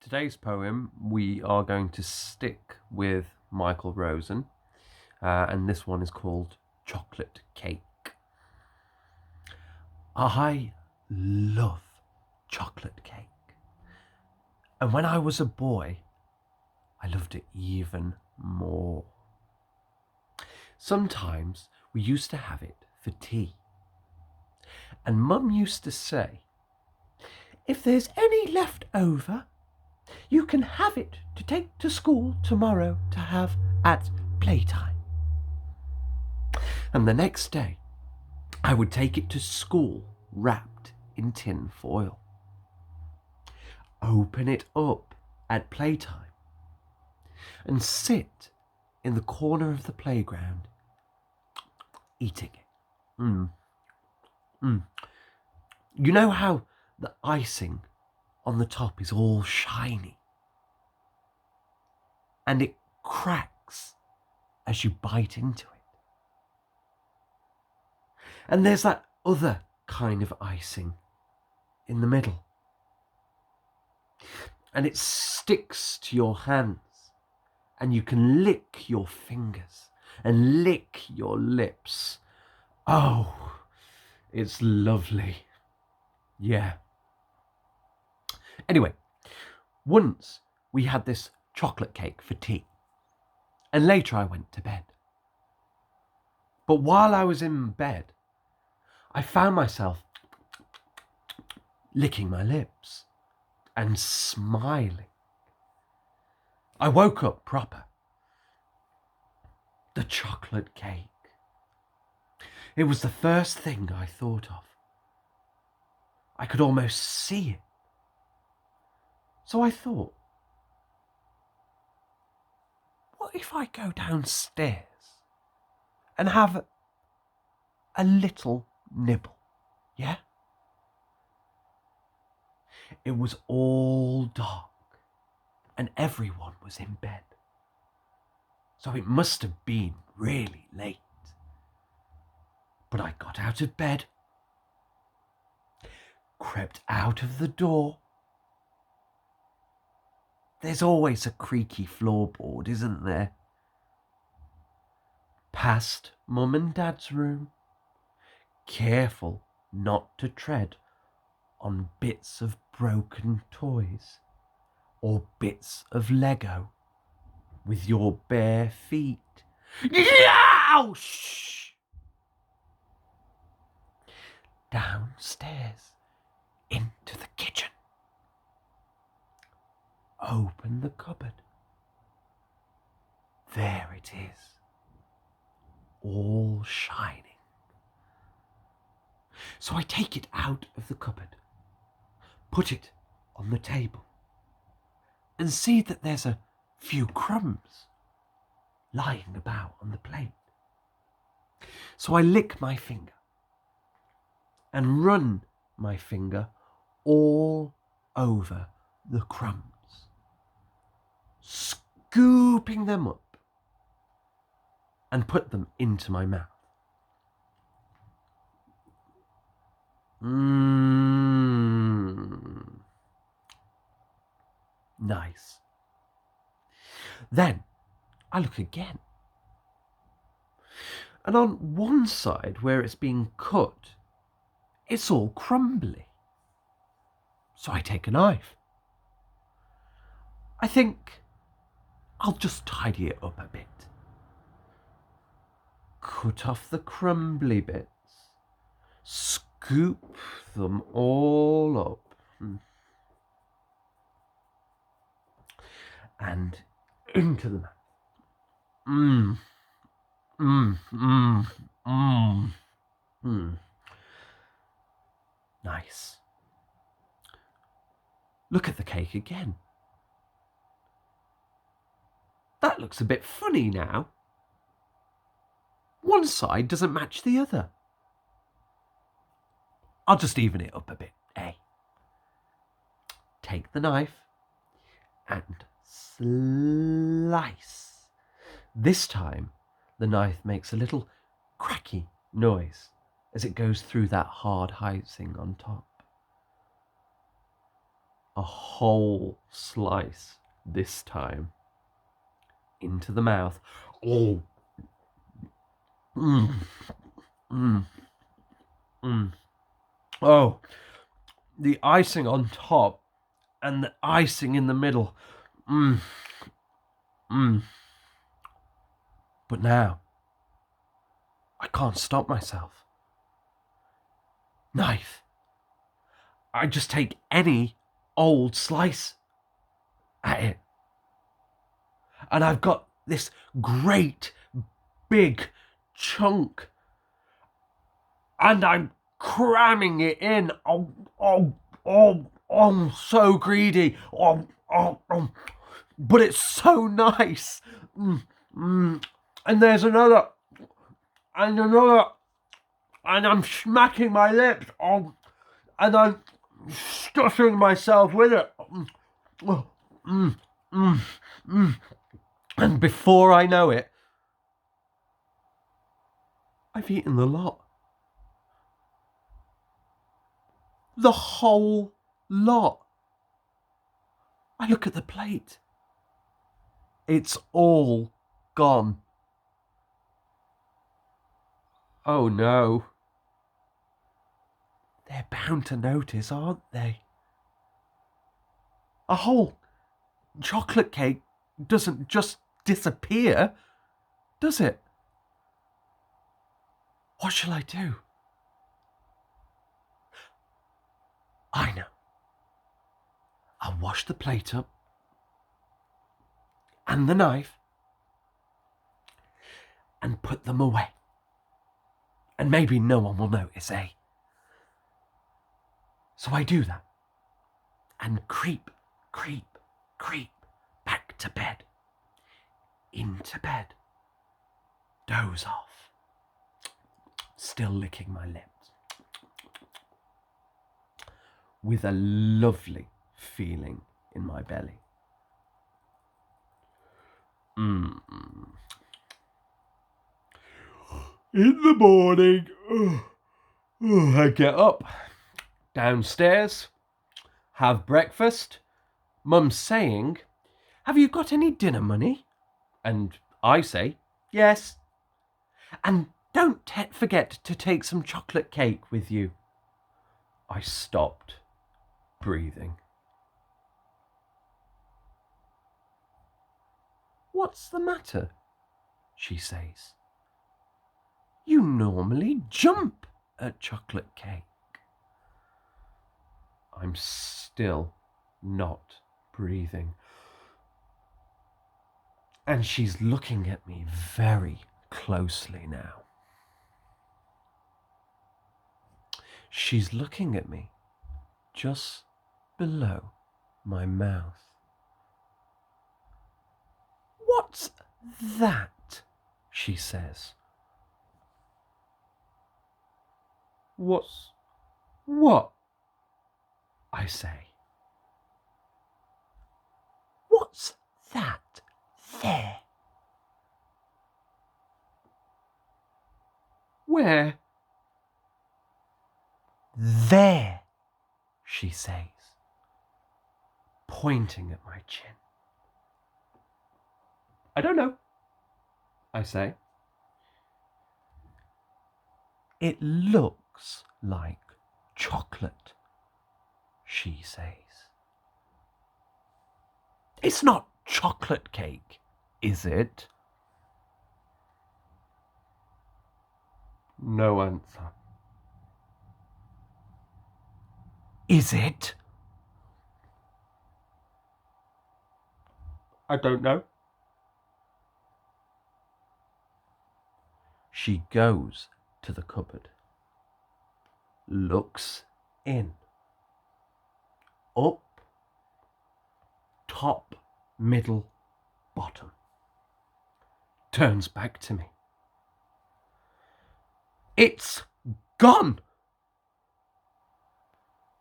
today's poem, we are going to stick with Michael Rosen, and this one is called Chocolate Cake. I love chocolate cake, and when I was a boy, I loved it even more. Sometimes we used to have it for tea, and Mum used to say, "If there's any left over, you can have it to take to school tomorrow to have at playtime." And the next day, I would take it to school wrapped in tin foil. Open it up at playtime and sit in the corner of the playground eating it. You know how the icing on the top is all shiny and it cracks as you bite into it? And there's that other kind of icing in the middle, and it sticks to your hands, and you can lick your fingers and lick your lips. Oh, it's lovely. Yeah. Anyway, once we had this chocolate cake for tea, and later I went to bed. But while I was in bed, I found myself licking my lips and smiling. I woke up proper. The chocolate cake. It was the first thing I thought of. I could almost see it. So I thought, what if I go downstairs and have a little nibble? Yeah? It was all dark and everyone was in bed. So it must have been really late. But I got out of bed, crept out of the door. There's always a creaky floorboard, isn't there? Past Mum and Dad's room, careful not to tread on bits of broken toys or bits of Lego with your bare feet. Ouch! Downstairs into the kitchen. Open the cupboard. There it is, all shining. So I take it out of the cupboard, put it on the table, and see that there's a few crumbs lying about on the plate. So I lick my finger and run my finger all over the crumbs, scooping them up and put them into my mouth. Nice. Then I look again. And on one side where it's being cut, it's all crumbly. So I take a knife. I think I'll just tidy it up a bit. Cut off the crumbly bits. Scoop them all up. And into the mouth. Nice. Look at the cake again. That looks a bit funny now. One side doesn't match the other. I'll just even it up a bit, eh? Take the knife and slice. This time, the knife makes a little cracky noise as it goes through that hard icing on top. a whole slice this time into the mouth. Oh, mm, mm, mm. Oh, the icing on top and the icing in the middle. Mm, mm. But now, I can't stop myself. Knife. I just take any old slice at it. And I've got this great big chunk. And I'm cramming it in. Oh, oh, oh, oh, I'm so greedy. Oh, oh, oh. But it's so nice. Mm, mm. And there's another. And another. And I'm smacking my lips. Oh, and I'm stuffing myself with it. Mm, mm, mm, mm. And before I know it, I've eaten the lot. The whole lot. I look at the plate. It's all gone. Oh no. They're bound to notice, aren't they? A whole chocolate cake doesn't just disappear, does it? What shall I do? I know. I'll wash the plate up and the knife and put them away. And maybe no one will notice, eh? So I do that and creep back to bed. Into bed. Doze off. Still licking my lips. With a lovely feeling in my belly. In the morning, I get up, downstairs, have breakfast. Mum's saying, "Have you got any dinner money?" And I say, "Yes." "And don't forget to take some chocolate cake with you." I stopped breathing. "What's the matter?" she says. "You normally jump at chocolate cake." I'm still not breathing. And she's looking at me very closely now. She's looking at me just below my mouth. "What's that?" she says. "What's what?" I say. "What's that there?" "Where?" "There," she says, pointing at my chin. "I don't know," I say. "It looks like chocolate," she says. "It's not chocolate cake, is it?" No answer. "Is it?" "I don't know." She goes to the cupboard, looks in, up, top, middle, bottom, turns back to me. "It's gone!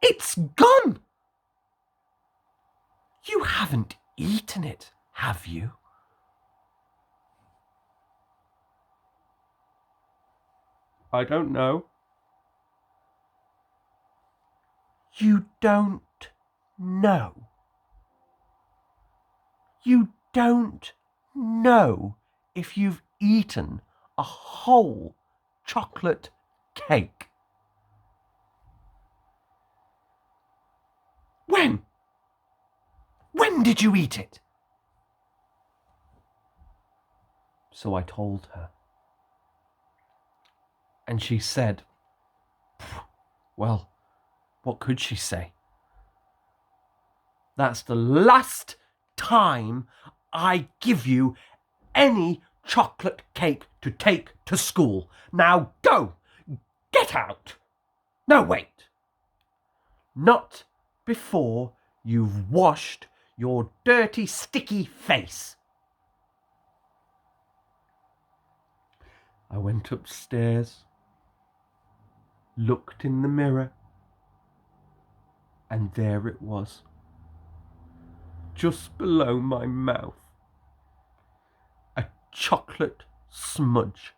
It's gone! You haven't eaten it, have you?" "I don't know." "You don't know. You don't know if you've eaten a whole chocolate cake. When? When did you eat it? So I told her. And she said, well, what could she say? That's the last time I give you any chocolate cake to take to school. Now go! Get out! No, wait. Not before you've washed your dirty, sticky face. I went upstairs, looked in the mirror, and there it was, just below my mouth, a chocolate smudge,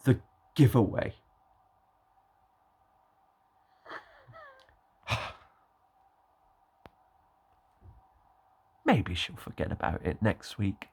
the giveaway. Maybe she'll forget about it next week.